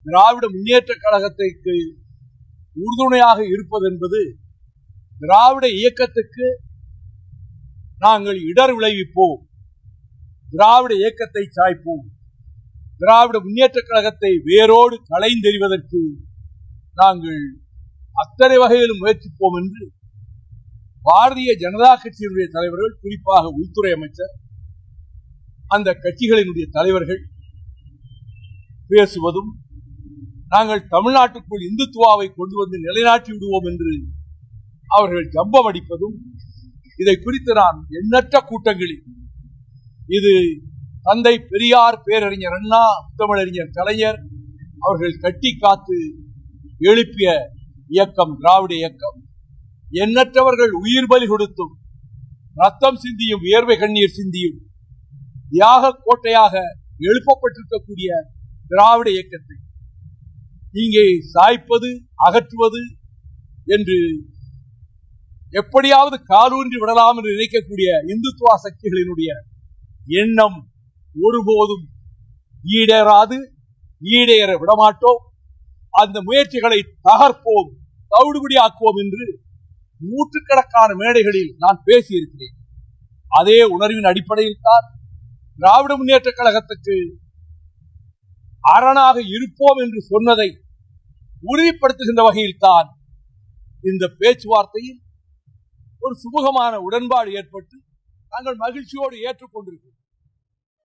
திராவிட முன்னேற்ற கழகத்திற்கு உறுதுணையாக இருப்பது என்பது திராவிட இயக்கத்துக்கு நாங்கள் இடர் விளைவிப்போம், திராவிட இயக்கத்தை சாய்ப்போம், திராவிட முன்னேற்ற கழகத்தை வேரோடு களைந்தெறிவதற்கு நாங்கள் அத்தனை வகையிலும் முயற்சிப்போம் என்று பாரதிய ஜனதா கட்சியினுடைய தலைவர்கள், குறிப்பாக உள்துறை அமைச்சர், அந்த கட்சிகளினுடைய தலைவர்கள் பேசுவதும், நாங்கள் தமிழ்நாட்டுக்குள் இந்துத்துவாவை கொண்டு வந்து நிலைநாட்டி விடுவோம் என்று அவர்கள் ஜம்பம் அடிப்பதும், இதை குறித்து நான் எண்ணற்ற கூட்டங்களில் இது தந்தை பெரியார், பேரறிஞர் அண்ணா, தமிழறிஞர் கலைஞர் அவர்கள் கட்டி காத்து எழுப்பிய இயக்கம் திராவிட இயக்கம், எண்ணற்றவர்கள் உயிர் பலி கொடுத்தும் ரத்தம் சிந்தியும் வியர்வை கண்ணீர் சிந்தியும் தியாக கோட்டையாக எழுப்பப்பட்டிருக்கக்கூடிய திராவிட இயக்கத்தை இங்கே சாய்ப்பது, அகற்றுவது என்று எப்படியாவது காலூன்றி விடலாம் என்று நினைக்கக்கூடிய இந்துத்துவா சக்திகளினுடைய எண்ணம் ஒருபோதும் ஈடேறாது, ஈடேற விடமாட்டோம். அந்த முயற்சிகளை தகர்ப்போம், தவிடுபடியாக்குவோம் என்று நூற்றுக்கணக்கான மேடைகளில் நான் பேசியிருக்கிறேன். அதே உணர்வின் அடிப்படையில் தான் திராவிட முன்னேற்ற கழகத்துக்கு அரணாக இருப்போம் என்று சொன்னதை உறுதிப்படுத்துகின்ற வகையில் தான் இந்த பேச்சுவார்த்தையில் ஒரு சுமூகமான உடன்பாடு ஏற்பட்டு நாங்கள் மகிழ்ச்சியோடு ஏற்றுக்கொண்டிருக்கிறோம்.